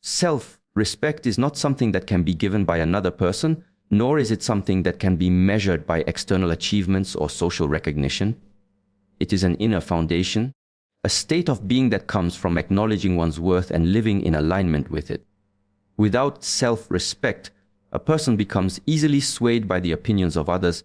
Self-respect is not something that can be given by another person, nor is it something that can be measured by external achievements or social recognition. It is an inner foundation, a state of being that comes from acknowledging one's worth and living in alignment with it. Without self-respect, a person becomes easily swayed by the opinions of others,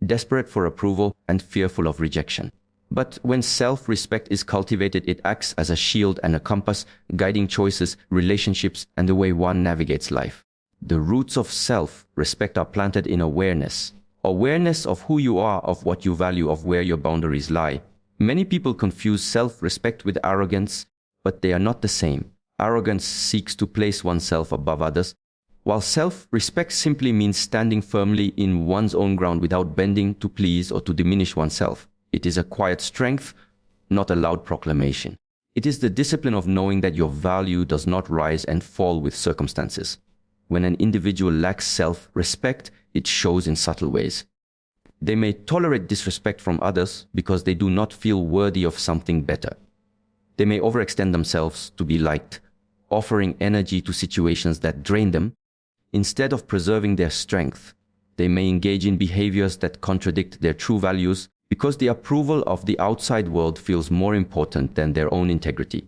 desperate for approval and fearful of rejection. But when self-respect is cultivated, it acts as a shield and a compass, guiding choices, relationships, and the way one navigates life. The roots of self-respect are planted in awareness. Awareness of who you are, of what you value, of where your boundaries lie. Many people confuse self-respect with arrogance, but they are not the same. Arrogance seeks to place oneself above others, while self-respect simply means standing firmly in one's own ground without bending to please or to diminish oneself. It is a quiet strength, not a loud proclamation. It is the discipline of knowing that your value does not rise and fall with circumstances. When an individual lacks self-respect, it shows in subtle ways. They may tolerate disrespect from others because they do not feel worthy of something better. They may overextend themselves to be liked, offering energy to situations that drain them. Instead of preserving their strength, they may engage in behaviors that contradict their true values because the approval of the outside world feels more important than their own integrity.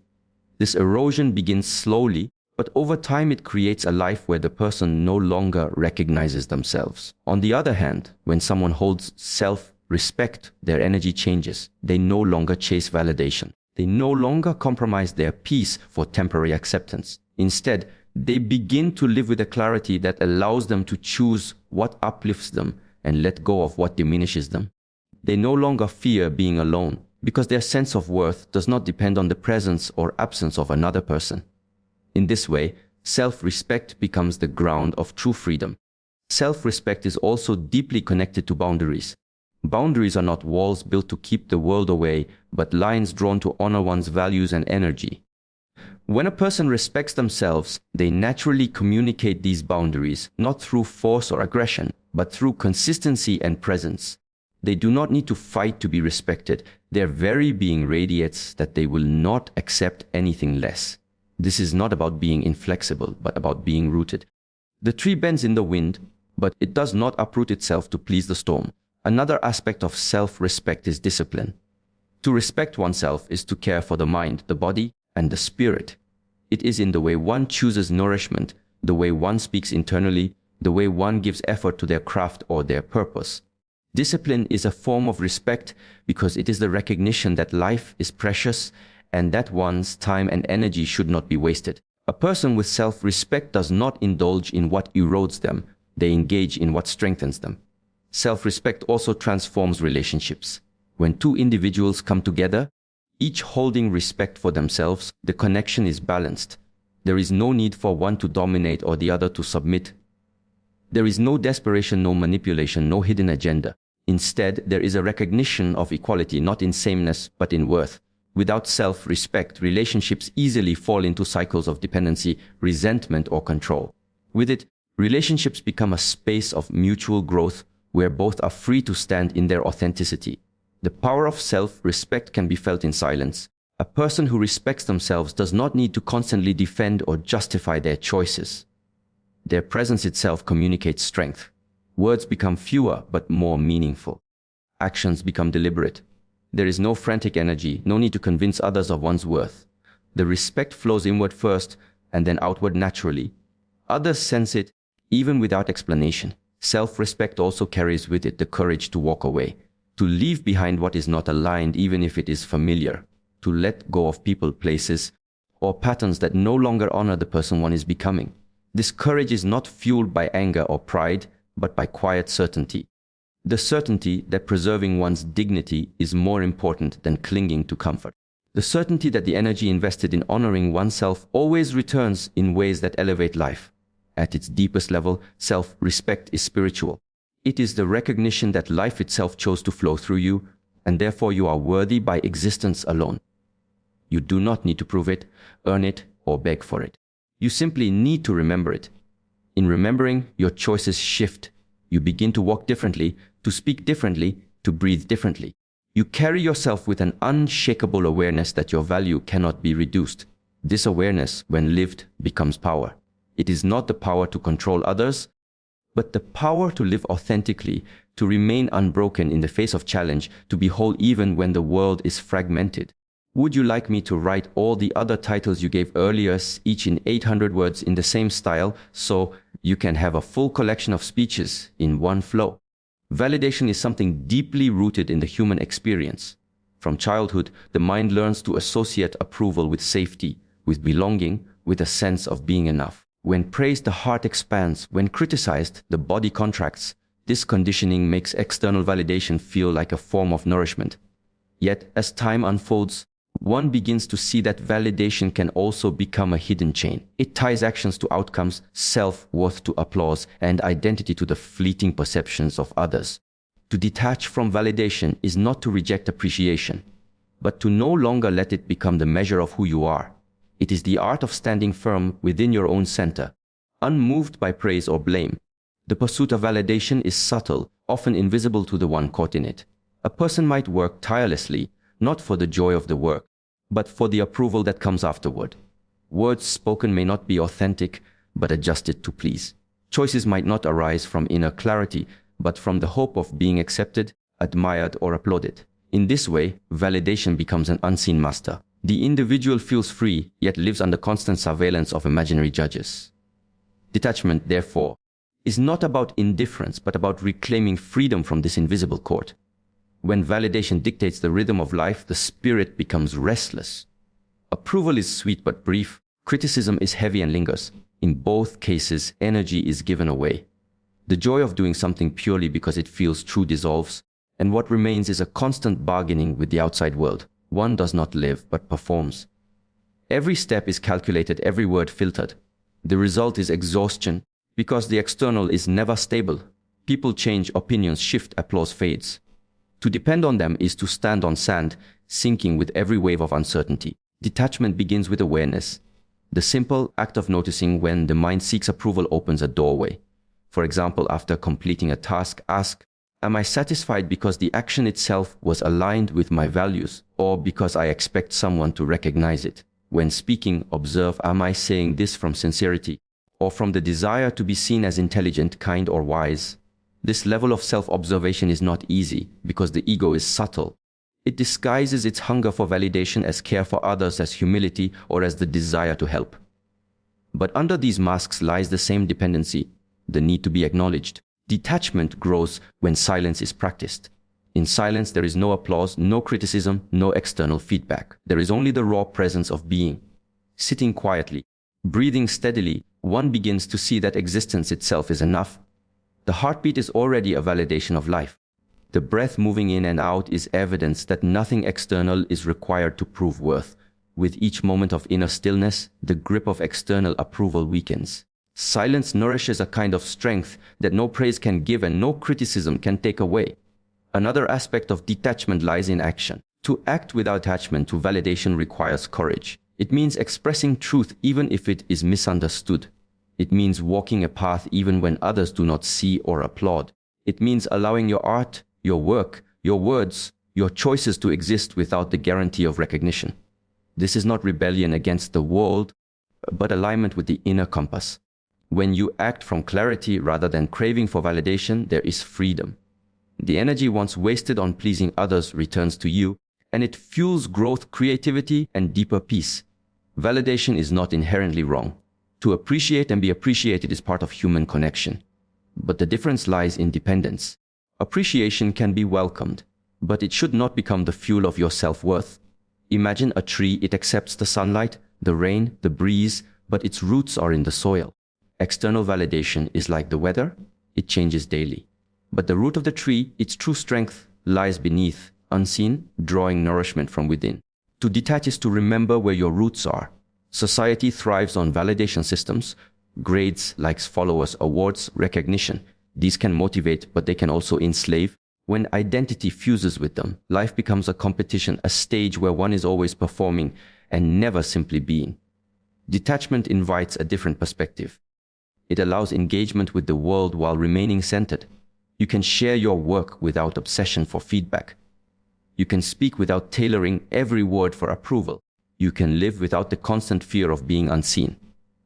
This erosion begins slowly, but over time it creates a life where the person no longer recognizes themselves. On the other hand, when someone holds self-respect, their energy changes. They no longer chase validation. They no longer compromise their peace for temporary acceptance. Instead, they begin to live with a clarity that allows them to choose what uplifts them and let go of what diminishes them. They no longer fear being alone because their sense of worth does not depend on the presence or absence of another person. In this way, self-respect becomes the ground of true freedom. Self-respect is also deeply connected to boundaries. Boundaries are not walls built to keep the world away, but lines drawn to honor one's values and energy. When a person respects themselves, they naturally communicate these boundaries, not through force or aggression, but through consistency and presence. They do not need to fight to be respected. Their very being radiates that they will not accept anything less. This is not about being inflexible, but about being rooted. The tree bends in the wind, but it does not uproot itself to please the storm. Another aspect of self-respect is discipline. To respect oneself is to care for the mind, the body, and the spirit. It is in the way one chooses nourishment, the way one speaks internally, the way one gives effort to their craft or their purpose. Discipline is a form of respect because it is the recognition that life is precious and that one's time and energy should not be wasted. A person with self-respect does not indulge in what erodes them. They engage in what strengthens them. Self-respect also transforms relationships. When two individuals come together, each holding respect for themselves, the connection is balanced. There is no need for one to dominate or the other to submit. There is no desperation, no manipulation, no hidden agenda. Instead, there is a recognition of equality, not in sameness, but in worth. Without self-respect, relationships easily fall into cycles of dependency, resentment, or control. With it, relationships become a space of mutual growth where both are free to stand in their authenticity. The power of self-respect can be felt in silence. A person who respects themselves does not need to constantly defend or justify their choices. Their presence itself communicates strength. Words become fewer but more meaningful. Actions become deliberate. There is no frantic energy, no need to convince others of one's worth. The respect flows inward first and then outward naturally. Others sense it even without explanation. Self-respect also carries with it the courage to walk away, to leave behind what is not aligned even if it is familiar, to let go of people, places, or patterns that no longer honor the person one is becoming. This courage is not fueled by anger or pride, but by quiet certainty. The certainty that preserving one's dignity is more important than clinging to comfort. The certainty that the energy invested in honoring oneself always returns in ways that elevate life. At its deepest level, self-respect is spiritual. It is the recognition that life itself chose to flow through you, and therefore you are worthy by existence alone. You do not need to prove it, earn it, or beg for it. You simply need to remember it. In remembering, your choices shift. You begin to walk differently, to speak differently, to breathe differently. You carry yourself with an unshakable awareness that your value cannot be reduced. This awareness, when lived, becomes power. It is not the power to control others, but the power to live authentically, to remain unbroken in the face of challenge, to be whole even when the world is fragmented. Would you like me to write all the other titles you gave earlier, each in 800 words in the same style, so you can have a full collection of speeches in one flow? Validation is something deeply rooted in the human experience. From childhood, the mind learns to associate approval with safety, with belonging, with a sense of being enough. When praised, the heart expands. When criticized, the body contracts. This conditioning makes external validation feel like a form of nourishment. Yet, as time unfolds, one begins to see that validation can also become a hidden chain. It ties actions to outcomes, self-worth to applause, and identity to the fleeting perceptions of others. To detach from validation is not to reject appreciation, but to no longer let it become the measure of who you are. It is the art of standing firm within your own center, unmoved by praise or blame. The pursuit of validation is subtle, often invisible to the one caught in it. A person might work tirelessly, not for the joy of the work, but for the approval that comes afterward. Words spoken may not be authentic, but adjusted to please. Choices might not arise from inner clarity, but from the hope of being accepted, admired, or applauded. In this way, validation becomes an unseen master. The individual feels free, yet lives under constant surveillance of imaginary judges. Detachment, therefore, is not about indifference, but about reclaiming freedom from this invisible court. When validation dictates the rhythm of life, the spirit becomes restless. Approval is sweet but brief. Criticism is heavy and lingers. In both cases, energy is given away. The joy of doing something purely because it feels true dissolves, and what remains is a constant bargaining with the outside world. One does not live, but performs. Every step is calculated, every word filtered. The result is exhaustion, because the external is never stable. People change, opinions shift, applause fades. To depend on them is to stand on sand, sinking with every wave of uncertainty. Detachment begins with awareness. The simple act of noticing when the mind seeks approval opens a doorway. For example, after completing a task, ask, am I satisfied because the action itself was aligned with my values, or because I expect someone to recognize it? When speaking, observe, am I saying this from sincerity, or from the desire to be seen as intelligent, kind, or wise? This level of self-observation is not easy because the ego is subtle. It disguises its hunger for validation as care for others, as humility, or as the desire to help. But under these masks lies the same dependency, the need to be acknowledged. Detachment grows when silence is practiced. In silence, there is no applause, no criticism, no external feedback. There is only the raw presence of being. Sitting quietly, breathing steadily, one begins to see that existence itself is enough. The heartbeat is already a validation of life. The breath moving in and out is evidence that nothing external is required to prove worth. With each moment of inner stillness, the grip of external approval weakens. Silence nourishes a kind of strength that no praise can give and no criticism can take away. Another aspect of detachment lies in action. To act without attachment to validation requires courage. It means expressing truth even if it is misunderstood. It means walking a path even when others do not see or applaud. It means allowing your art, your work, your words, your choices to exist without the guarantee of recognition. This is not rebellion against the world, but alignment with the inner compass. When you act from clarity rather than craving for validation, there is freedom. The energy once wasted on pleasing others returns to you, and it fuels growth, creativity, and deeper peace. Validation is not inherently wrong. To appreciate and be appreciated is part of human connection. But the difference lies in dependence. Appreciation can be welcomed, but it should not become the fuel of your self-worth. Imagine a tree. It accepts the sunlight, the rain, the breeze, but its roots are in the soil. External validation is like the weather. It changes daily. But the root of the tree, its true strength, lies beneath, unseen, drawing nourishment from within. To detach is to remember where your roots are. Society thrives on validation systems, grades, likes, followers, awards, recognition. These can motivate, but they can also enslave. When identity fuses with them, life becomes a competition, a stage where one is always performing and never simply being. Detachment invites a different perspective. It allows engagement with the world while remaining centered. You can share your work without obsession for feedback. You can speak without tailoring every word for approval. You can live without the constant fear of being unseen.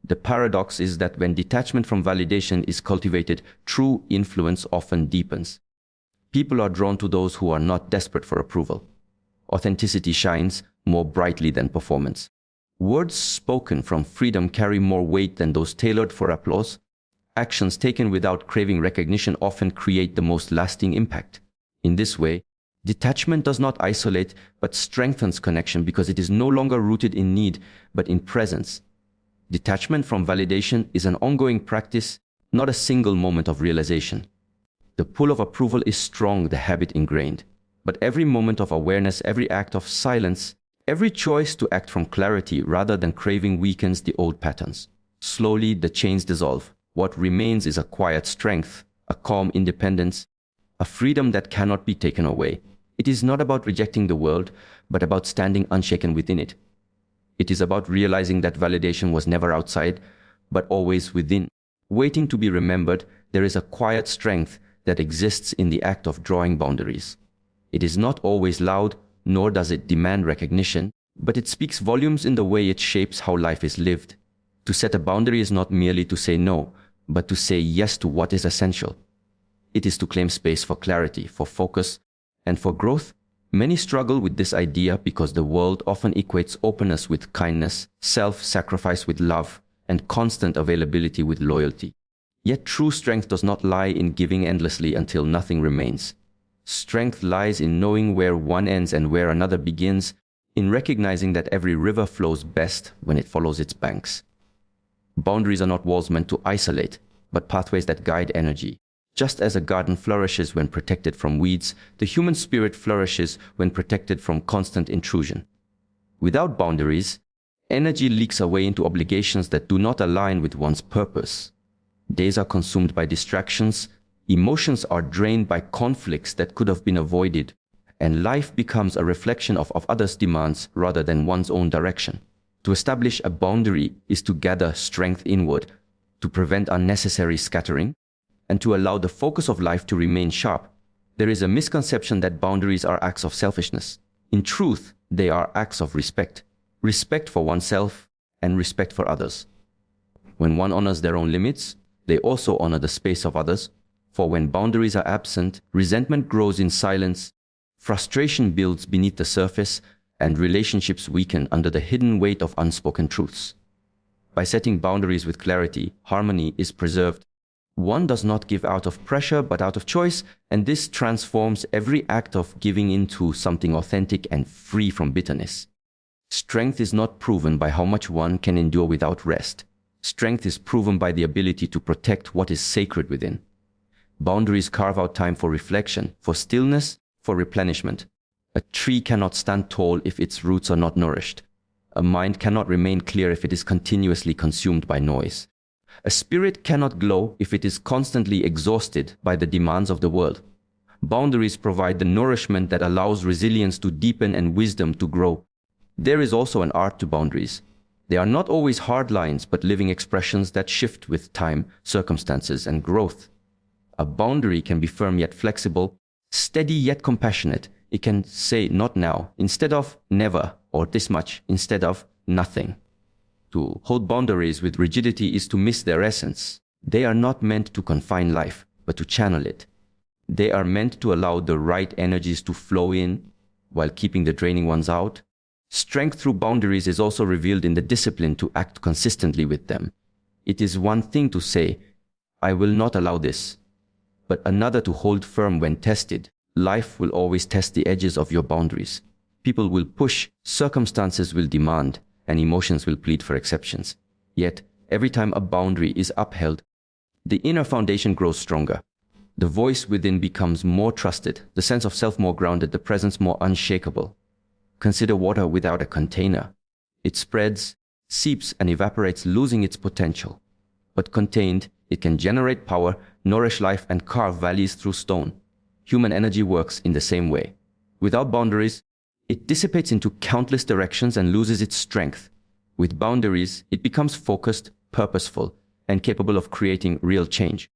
The paradox is that when detachment from validation is cultivated, true influence often deepens. People are drawn to those who are not desperate for approval. Authenticity shines more brightly than performance. Words spoken from freedom carry more weight than those tailored for applause. Actions taken without craving recognition often create the most lasting impact. In this way, detachment does not isolate but strengthens connection because it is no longer rooted in need but in presence. Detachment from validation is an ongoing practice, not a single moment of realization. The pull of approval is strong, the habit ingrained. But every moment of awareness, every act of silence, every choice to act from clarity rather than craving weakens the old patterns. Slowly, the chains dissolve. What remains is a quiet strength, a calm independence, a freedom that cannot be taken away. It is not about rejecting the world, but about standing unshaken within it. It is about realizing that validation was never outside, but always within. Waiting to be remembered, there is a quiet strength that exists in the act of drawing boundaries. It is not always loud, nor does it demand recognition, but it speaks volumes in the way it shapes how life is lived. To set a boundary is not merely to say no, but to say yes to what is essential. It is to claim space for clarity, for focus, and for growth. Many struggle with this idea because the world often equates openness with kindness, self-sacrifice with love, and constant availability with loyalty. Yet true strength does not lie in giving endlessly until nothing remains. Strength lies in knowing where one ends and where another begins, in recognizing that every river flows best when it follows its banks. Boundaries are not walls meant to isolate, but pathways that guide energy. Just as a garden flourishes when protected from weeds, the human spirit flourishes when protected from constant intrusion. Without boundaries, energy leaks away into obligations that do not align with one's purpose. Days are consumed by distractions, emotions are drained by conflicts that could have been avoided, and life becomes a reflection of others' demands rather than one's own direction. To establish a boundary is to gather strength inward, to prevent unnecessary scattering, and to allow the focus of life to remain sharp. There is a misconception that boundaries are acts of selfishness. In truth, they are acts of respect. Respect for oneself and respect for others. When one honors their own limits, they also honor the space of others. For when boundaries are absent, resentment grows in silence, frustration builds beneath the surface, and relationships weaken under the hidden weight of unspoken truths. By setting boundaries with clarity, harmony is preserved. One does not give out of pressure but out of choice, and this transforms every act of giving into something authentic and free from bitterness. Strength is not proven by how much one can endure without rest. Strength is proven by the ability to protect what is sacred within. Boundaries carve out time for reflection, for stillness, for replenishment. A tree cannot stand tall if its roots are not nourished. A mind cannot remain clear if it is continuously consumed by noise. A spirit cannot glow if it is constantly exhausted by the demands of the world. Boundaries provide the nourishment that allows resilience to deepen and wisdom to grow. There is also an art to boundaries. They are not always hard lines, but living expressions that shift with time, circumstances, and growth. A boundary can be firm yet flexible, steady yet compassionate. It can say not now instead of never, or this much instead of nothing. To hold boundaries with rigidity is to miss their essence. They are not meant to confine life, but to channel it. They are meant to allow the right energies to flow in while keeping the draining ones out. Strength through boundaries is also revealed in the discipline to act consistently with them. It is one thing to say, "I will not allow this," but another to hold firm when tested. Life will always test the edges of your boundaries. People will push, circumstances will demand, and emotions will plead for exceptions. Yet, every time a boundary is upheld, the inner foundation grows stronger. The voice within becomes more trusted, the sense of self more grounded, the presence more unshakable. Consider water without a container. It spreads, seeps, and evaporates, losing its potential. But contained, it can generate power, nourish life, and carve valleys through stone. Human energy works in the same way. Without boundaries, it dissipates into countless directions and loses its strength. With boundaries, it becomes focused, purposeful, and capable of creating real change.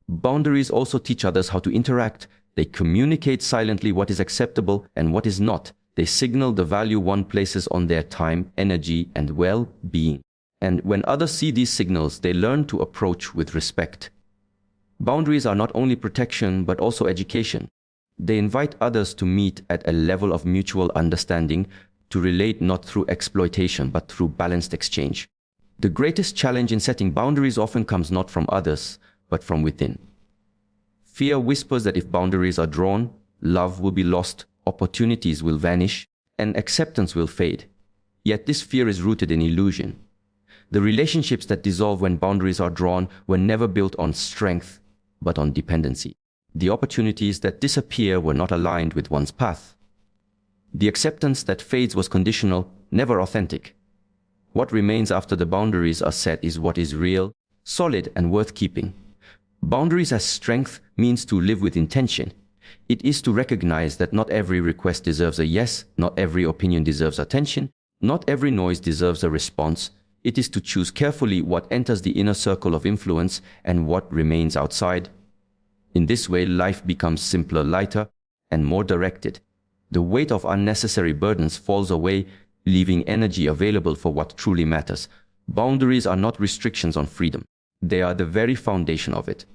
Boundaries also teach others how to interact. They communicate silently what is acceptable and what is not. They signal the value one places on their time, energy, and well-being. And when others see these signals, they learn to approach with respect. Boundaries are not only protection, but also education. They invite others to meet at a level of mutual understanding, to relate not through exploitation, but through balanced exchange. The greatest challenge in setting boundaries often comes not from others, but from within. Fear whispers that if boundaries are drawn, love will be lost, opportunities will vanish, and acceptance will fade. Yet this fear is rooted in illusion. The relationships that dissolve when boundaries are drawn were never built on strength, but on dependency. The opportunities that disappear were not aligned with one's path. The acceptance that fades was conditional, never authentic. What remains after the boundaries are set is what is real, solid, and worth keeping. Boundaries as strength means to live with intention. It is to recognize that not every request deserves a yes, not every opinion deserves attention, not every noise deserves a response. It is to choose carefully what enters the inner circle of influence and what remains outside. In this way, life becomes simpler, lighter, and more directed. The weight of unnecessary burdens falls away, leaving energy available for what truly matters. Boundaries are not restrictions on freedom. They are the very foundation of it.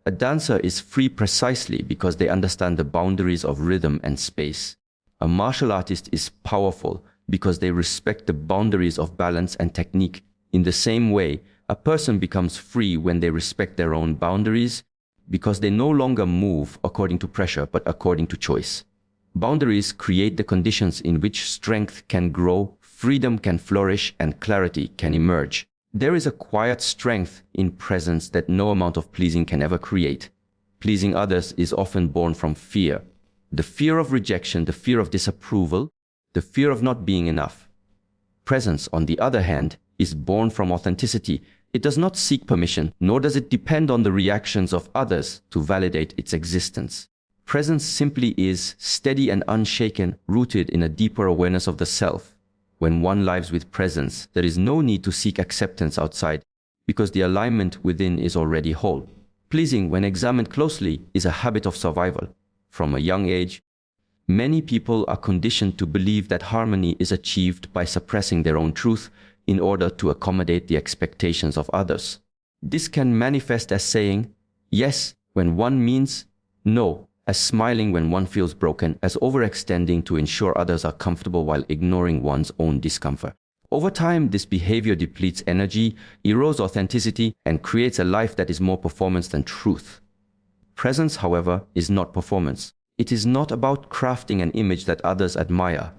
A dancer is free precisely because they understand the boundaries of rhythm and space. A martial artist is powerful because they respect the boundaries of balance and technique. In the same way, a person becomes free when they respect their own boundaries because they no longer move according to pressure but according to choice. Boundaries create the conditions in which strength can grow, freedom can flourish, and clarity can emerge. There is a quiet strength in presence that no amount of pleasing can ever create. Pleasing others is often born from fear. The fear of rejection, the fear of disapproval, the fear of not being enough. Presence, on the other hand, is born from authenticity. It does not seek permission, nor does it depend on the reactions of others to validate its existence. Presence simply is steady and unshaken, rooted in a deeper awareness of the self. When one lives with presence, there is no need to seek acceptance outside, because the alignment within is already whole. Pleasing, when examined closely, is a habit of survival. From a young age, many people are conditioned to believe that harmony is achieved by suppressing their own truth in order to accommodate the expectations of others. This can manifest as saying yes when one means no, as smiling when one feels broken, as overextending to ensure others are comfortable while ignoring one's own discomfort. Over time, this behavior depletes energy, erodes authenticity, and creates a life that is more performance than truth. Presence, however, is not performance. It is not about crafting an image that others admire.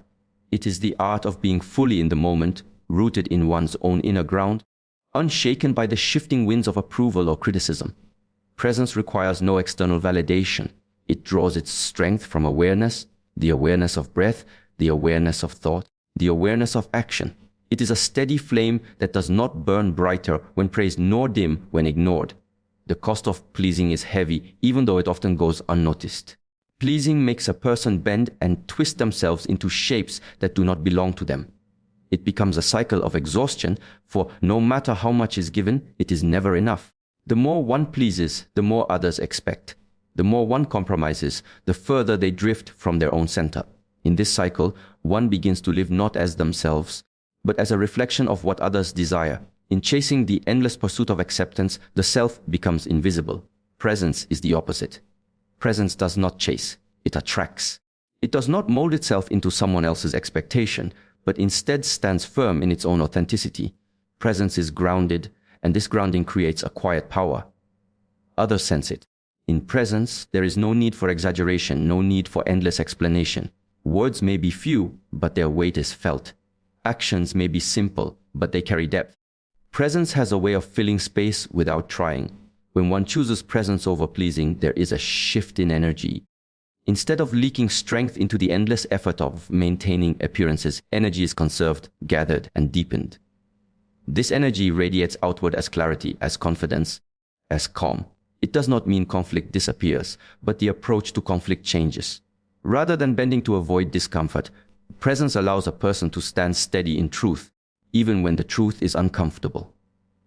It is the art of being fully in the moment, rooted in one's own inner ground, unshaken by the shifting winds of approval or criticism. Presence requires no external validation. It draws its strength from awareness, the awareness of breath, the awareness of thought, the awareness of action. It is a steady flame that does not burn brighter when praised nor dim when ignored. The cost of pleasing is heavy, even though it often goes unnoticed. Pleasing makes a person bend and twist themselves into shapes that do not belong to them. It becomes a cycle of exhaustion, for no matter how much is given, it is never enough. The more one pleases, the more others expect. The more one compromises, the further they drift from their own center. In this cycle, one begins to live not as themselves, but as a reflection of what others desire. In chasing the endless pursuit of acceptance, the self becomes invisible. Presence is the opposite. Presence does not chase, it attracts. It does not mold itself into someone else's expectation, but instead stands firm in its own authenticity. Presence is grounded, and this grounding creates a quiet power. Others sense it. In presence, there is no need for exaggeration, no need for endless explanation. Words may be few, but their weight is felt. Actions may be simple, but they carry depth. Presence has a way of filling space without trying. When one chooses presence over pleasing, there is a shift in energy. Instead of leaking strength into the endless effort of maintaining appearances, energy is conserved, gathered, and deepened. This energy radiates outward as clarity, as confidence, as calm. It does not mean conflict disappears, but the approach to conflict changes. Rather than bending to avoid discomfort, presence allows a person to stand steady in truth, even when the truth is uncomfortable.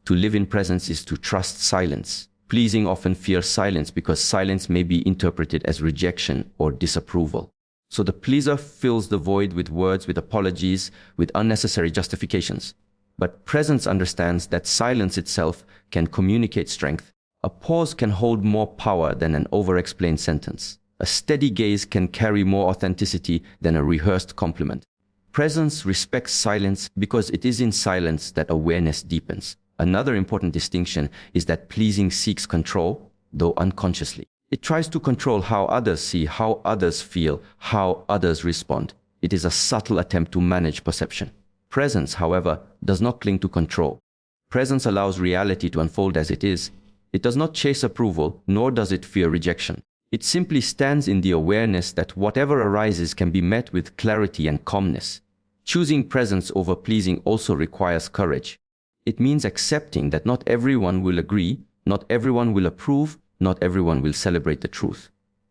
To live in presence is to trust silence. Pleasing often fears silence because silence may be interpreted as rejection or disapproval. So the pleaser fills the void with words, with apologies, with unnecessary justifications. But presence understands that silence itself can communicate strength. A pause can hold more power than an over-explained sentence. A steady gaze can carry more authenticity than a rehearsed compliment. Presence respects silence because it is in silence that awareness deepens. Another important distinction is that pleasing seeks control, though unconsciously. It tries to control how others see, how others feel, how others respond. It is a subtle attempt to manage perception. Presence, however, does not cling to control. Presence allows reality to unfold as it is. It does not chase approval, nor does it fear rejection. It simply stands in the awareness that whatever arises can be met with clarity and calmness. Choosing presence over pleasing also requires courage. It means accepting that not everyone will agree, not everyone will approve, not everyone will celebrate the truth.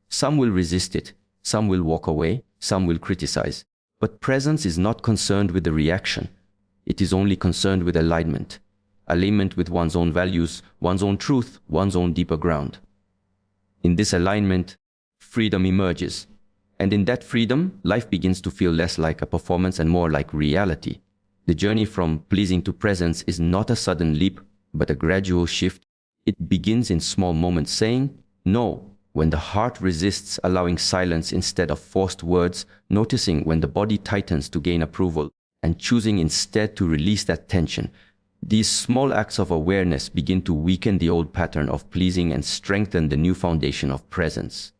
Some will resist it, some will walk away, some will criticize. But presence is not concerned with the reaction. It is only concerned with alignment. Alignment with one's own values, one's own truth, one's own deeper ground. In this alignment, freedom emerges. And in that freedom, life begins to feel less like a performance and more like reality. The journey from pleasing to presence is not a sudden leap, but a gradual shift. It begins in small moments, saying no when the heart resists, allowing silence instead of forced words, noticing when the body tightens to gain approval, and choosing instead to release that tension. These small acts of awareness begin to weaken the old pattern of pleasing and strengthen the new foundation of presence.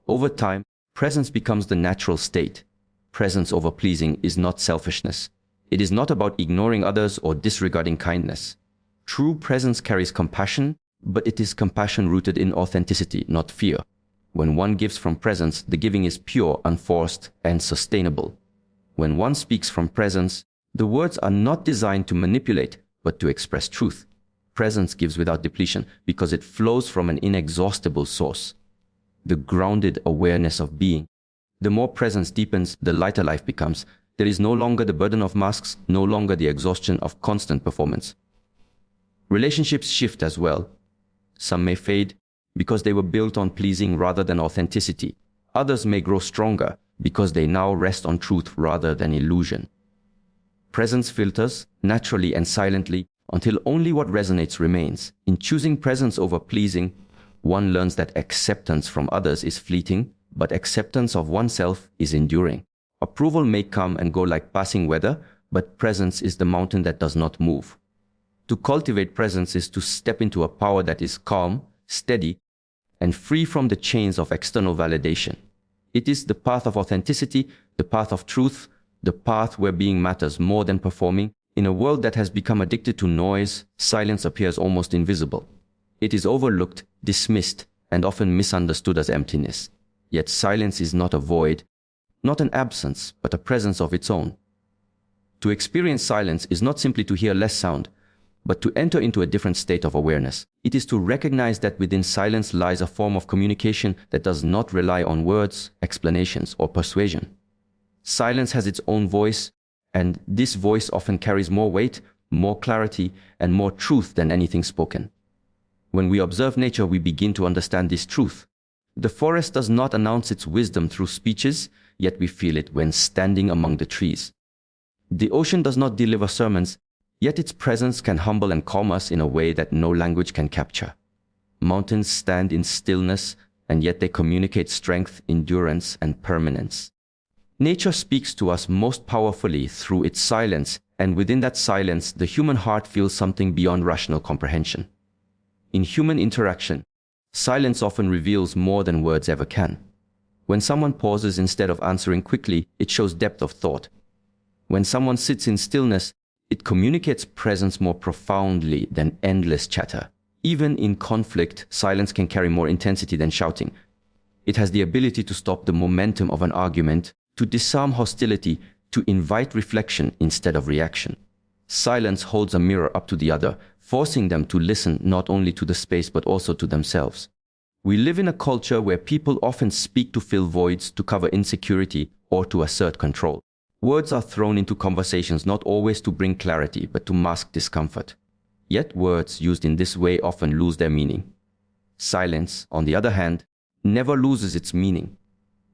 Over time, presence becomes the natural state. Presence over pleasing is not selfishness. It is not about ignoring others or disregarding kindness. True presence carries compassion, but it is compassion rooted in authenticity, not fear. When one gives from presence, the giving is pure, unforced, and sustainable. When one speaks from presence, the words are not designed to manipulate, but to express truth. Presence gives without depletion because it flows from an inexhaustible source. The grounded awareness of being. The more presence deepens, the lighter life becomes. There is no longer the burden of masks, no longer the exhaustion of constant performance. Relationships shift as well. Some may fade because they were built on pleasing rather than authenticity. Others may grow stronger because they now rest on truth rather than illusion. Presence filters, naturally and silently, until only what resonates remains. In choosing presence over pleasing, one learns that acceptance from others is fleeting, but acceptance of oneself is enduring. Approval may come and go like passing weather, but presence is the mountain that does not move. To cultivate presence is to step into a power that is calm, steady, and free from the chains of external validation. It is the path of authenticity, the path of truth, the path where being matters more than performing. In a world that has become addicted to noise, silence appears almost invisible. It is overlooked, dismissed, and often misunderstood as emptiness. Yet silence is not a void, not an absence, but a presence of its own. To experience silence is not simply to hear less sound, but to enter into a different state of awareness. It is to recognize that within silence lies a form of communication that does not rely on words, explanations, or persuasion. Silence has its own voice, and this voice often carries more weight, more clarity, and more truth than anything spoken. When we observe nature, we begin to understand this truth. The forest does not announce its wisdom through speeches, yet we feel it when standing among the trees. The ocean does not deliver sermons, yet its presence can humble and calm us in a way that no language can capture. Mountains stand in stillness, and yet they communicate strength, endurance, and permanence. Nature speaks to us most powerfully through its silence, and within that silence, the human heart feels something beyond rational comprehension. In human interaction, silence often reveals more than words ever can. When someone pauses instead of answering quickly, it shows depth of thought. When someone sits in stillness, it communicates presence more profoundly than endless chatter. Even in conflict, silence can carry more intensity than shouting. It has the ability to stop the momentum of an argument, to disarm hostility, to invite reflection instead of reaction. Silence holds a mirror up to the other, forcing them to listen not only to the space but also to themselves. We live in a culture where people often speak to fill voids, to cover insecurity, or to assert control. Words are thrown into conversations not always to bring clarity, but to mask discomfort. Yet words used in this way often lose their meaning. Silence, on the other hand, never loses its meaning.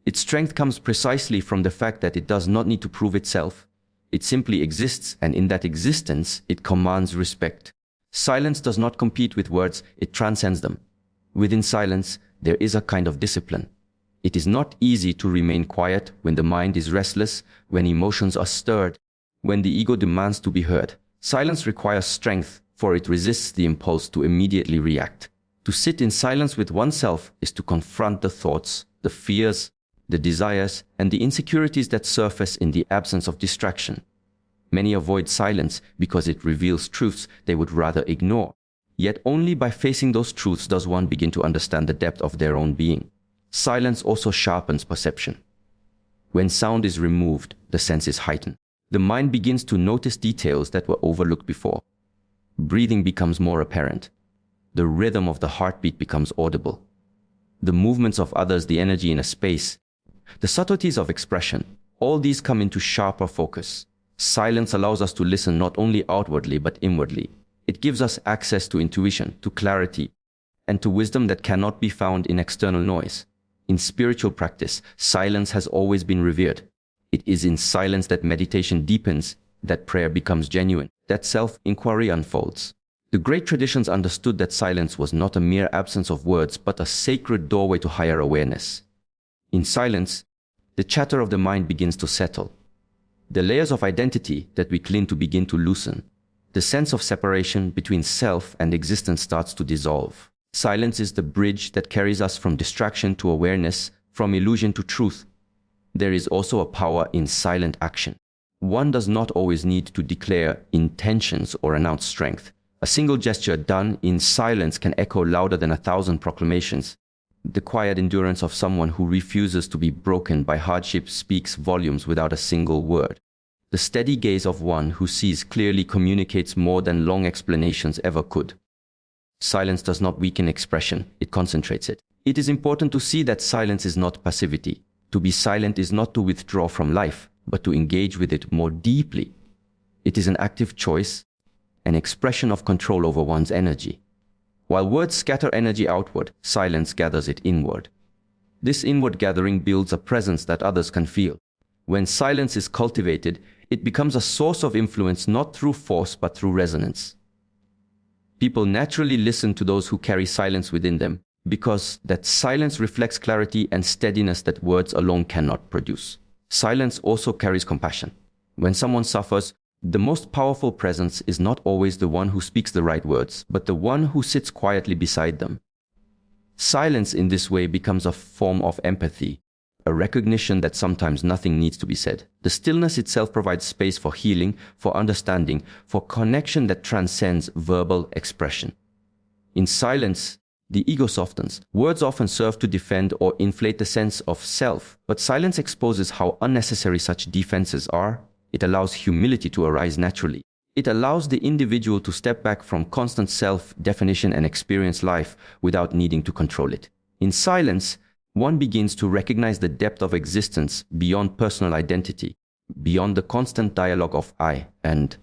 Its strength comes precisely from the fact that it does not need to prove itself. It simply exists, and in that existence, it commands respect. Silence does not compete with words, it transcends them. Within silence, there is a kind of discipline. It is not easy to remain quiet when the mind is restless, when emotions are stirred, when the ego demands to be heard. Silence requires strength, for it resists the impulse to immediately react. To sit in silence with oneself is to confront the thoughts, the fears, the desires, and the insecurities that surface in the absence of distraction. Many avoid silence because it reveals truths they would rather ignore. Yet only by facing those truths does one begin to understand the depth of their own being. Silence also sharpens perception. When sound is removed, the senses heighten. The mind begins to notice details that were overlooked before. Breathing becomes more apparent. The rhythm of the heartbeat becomes audible. The movements of others, the energy in a space, the subtleties of expression, all these come into sharper focus. Silence allows us to listen not only outwardly but inwardly. It gives us access to intuition, to clarity, and to wisdom that cannot be found in external noise. In spiritual practice, silence has always been revered. It is in silence that meditation deepens, that prayer becomes genuine, that self-inquiry unfolds. The great traditions understood that silence was not a mere absence of words, but a sacred doorway to higher awareness. In silence, the chatter of the mind begins to settle. The layers of identity that we cling to begin to loosen. The sense of separation between self and existence starts to dissolve. Silence is the bridge that carries us from distraction to awareness, from illusion to truth. There is also a power in silent action. One does not always need to declare intentions or announce strength. A single gesture done in silence can echo louder than 1,000 proclamations. The quiet endurance of someone who refuses to be broken by hardship speaks volumes without a single word. The steady gaze of one who sees clearly communicates more than long explanations ever could. Silence does not weaken expression, it concentrates it. It is important to see that silence is not passivity. To be silent is not to withdraw from life, but to engage with it more deeply. It is an active choice, an expression of control over one's energy. While words scatter energy outward, silence gathers it inward. This inward gathering builds a presence that others can feel. When silence is cultivated, it becomes a source of influence not through force but through resonance. People naturally listen to those who carry silence within them, because that silence reflects clarity and steadiness that words alone cannot produce. Silence also carries compassion. When someone suffers, the most powerful presence is not always the one who speaks the right words, but the one who sits quietly beside them. Silence in this way becomes a form of empathy, a recognition that sometimes nothing needs to be said. The stillness itself provides space for healing, for understanding, for connection that transcends verbal expression. In silence, the ego softens. Words often serve to defend or inflate the sense of self, but silence exposes how unnecessary such defenses are. It allows humility to arise naturally. It allows the individual to step back from constant self-definition and experience life without needing to control it. In silence, one begins to recognize the depth of existence beyond personal identity, beyond the constant dialogue of I and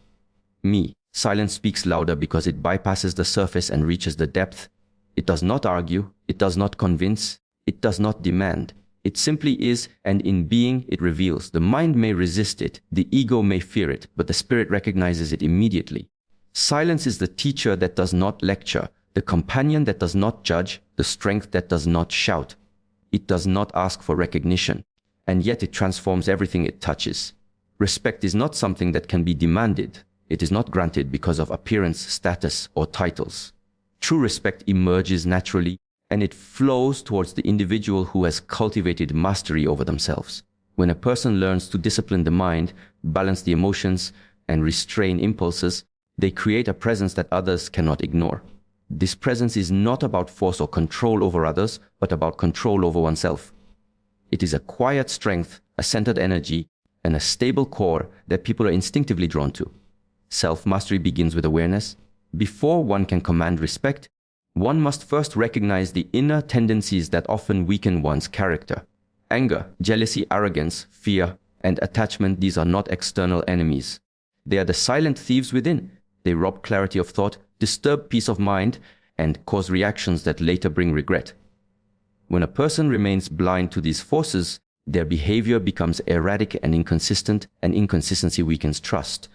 me. Silence speaks louder because it bypasses the surface and reaches the depth. It does not argue, it does not convince, it does not demand. It simply is, and in being, it reveals. The mind may resist it, the ego may fear it, but the spirit recognizes it immediately. Silence is the teacher that does not lecture, the companion that does not judge, the strength that does not shout. It does not ask for recognition, and yet it transforms everything it touches. Respect is not something that can be demanded. It is not granted because of appearance, status, or titles. True respect emerges naturally, and it flows towards the individual who has cultivated mastery over themselves. When a person learns to discipline the mind, balance the emotions, and restrain impulses, they create a presence that others cannot ignore. This presence is not about force or control over others, but about control over oneself. It is a quiet strength, a centered energy, and a stable core that people are instinctively drawn to. Self-mastery begins with awareness. Before one can command respect, one must first recognize the inner tendencies that often weaken one's character. Anger, jealousy, arrogance, fear, and attachment, these are not external enemies. They are the silent thieves within. They rob clarity of thought, disturb peace of mind, and cause reactions that later bring regret. When a person remains blind to these forces, Their behavior becomes erratic and inconsistency weakens trust.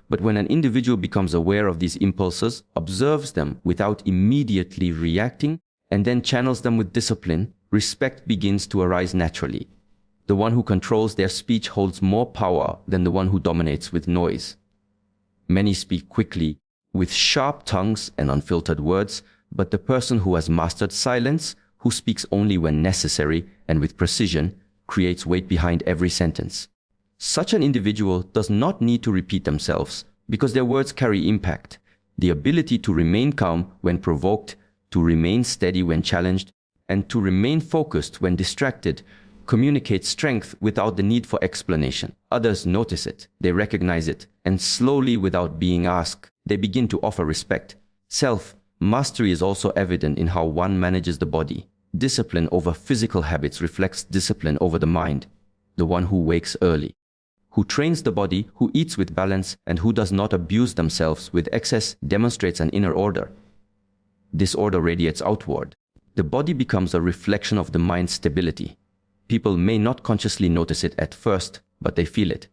But when an individual becomes aware of these impulses, observes them without immediately reacting, and then channels them with discipline, respect begins to arise naturally. The one who controls their speech holds more power than the one who dominates with noise. Many speak quickly, with sharp tongues and unfiltered words, but the person who has mastered silence, who speaks only when necessary and with precision, creates weight behind every sentence. Such an individual does not need to repeat themselves because their words carry impact. The ability to remain calm when provoked, to remain steady when challenged, and to remain focused when distracted communicates strength without the need for explanation. Others notice it, they recognize it, and slowly, without being asked, they begin to offer respect. Self-mastery is also evident in how one manages the body. Discipline over physical habits reflects discipline over the mind. The one who wakes early, who trains the body, who eats with balance, and who does not abuse themselves with excess demonstrates an inner order. This order radiates outward. The body becomes a reflection of the mind's stability. People may not consciously notice it at first, but they feel it.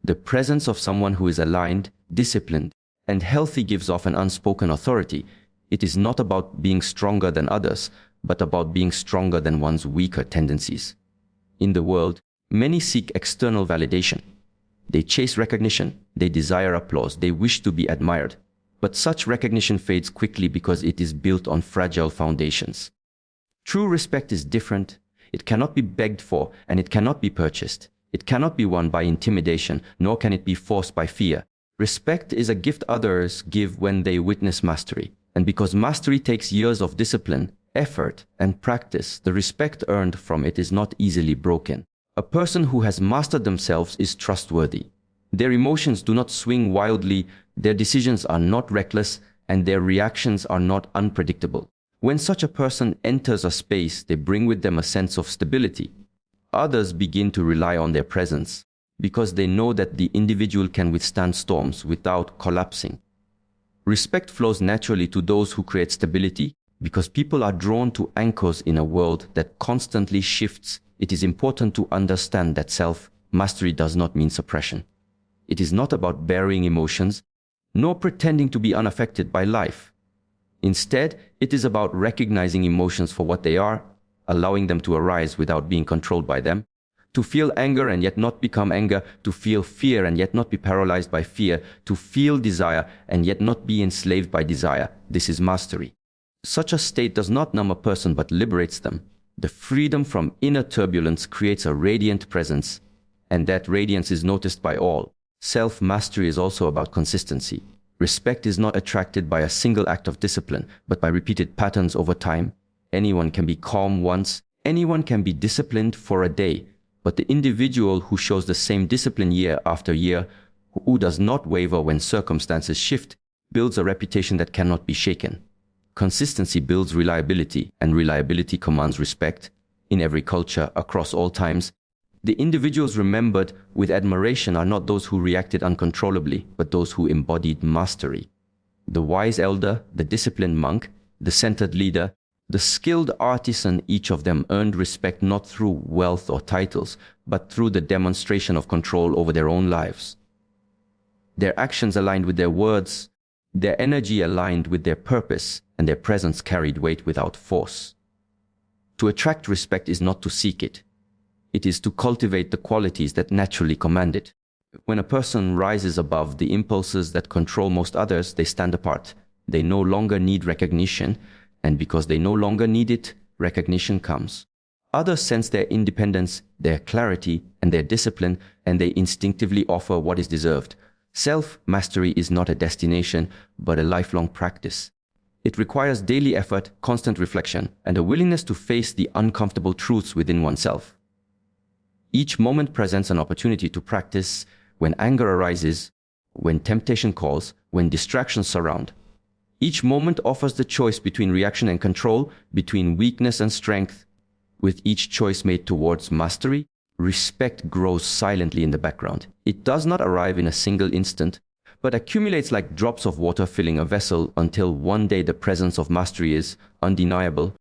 The presence of someone who is aligned, disciplined, and healthy gives off an unspoken authority. It is not about being stronger than others, but about being stronger than one's weaker tendencies. In the world, many seek external validation. They chase recognition, they desire applause, they wish to be admired. But such recognition fades quickly because it is built on fragile foundations. True respect is different. It cannot be begged for, and it cannot be purchased. It cannot be won by intimidation, nor can it be forced by fear. Respect is a gift others give when they witness mastery. And because mastery takes years of discipline, effort, and practice, the respect earned from it is not easily broken. A person who has mastered themselves is trustworthy. Their emotions do not swing wildly, their decisions are not reckless, and their reactions are not unpredictable. When such a person enters a space, they bring with them a sense of stability. Others begin to rely on their presence because they know that the individual can withstand storms without collapsing. Respect flows naturally to those who create stability because people are drawn to anchors in a world that constantly shifts. It is important to understand that self-mastery does not mean suppression. It is not about burying emotions, nor pretending to be unaffected by life. Instead, it is about recognizing emotions for what they are, allowing them to arise without being controlled by them, to feel anger and yet not become anger, to feel fear and yet not be paralyzed by fear, to feel desire and yet not be enslaved by desire. This is mastery. Such a state does not numb a person but liberates them. The freedom from inner turbulence creates a radiant presence, and that radiance is noticed by all. Self-mastery is also about consistency. Respect is not attracted by a single act of discipline, but by repeated patterns over time. Anyone can be calm once, anyone can be disciplined for a day, but the individual who shows the same discipline year after year, who does not waver when circumstances shift, builds a reputation that cannot be shaken. Consistency builds reliability, and reliability commands respect. In every culture, across all times, the individuals remembered with admiration are not those who reacted uncontrollably, but those who embodied mastery. The wise elder, the disciplined monk, the centered leader, the skilled artisan, each of them earned respect not through wealth or titles, but through the demonstration of control over their own lives. Their actions aligned with their words, their energy aligned with their purpose, and their presence carried weight without force. To attract respect is not to seek it. It is to cultivate the qualities that naturally command it. When a person rises above the impulses that control most others, they stand apart. They no longer need recognition, and because they no longer need it, recognition comes. Others sense their independence, their clarity, and their discipline, and they instinctively offer what is deserved. Self-mastery is not a destination, but a lifelong practice. It requires daily effort, constant reflection, and a willingness to face the uncomfortable truths within oneself. Each moment presents an opportunity to practice when anger arises, when temptation calls, when distractions surround. Each moment offers the choice between reaction and control, between weakness and strength. With each choice made towards mastery, respect grows silently in the background. It does not arrive in a single instant, but accumulates like drops of water filling a vessel until one day the presence of mastery is undeniable,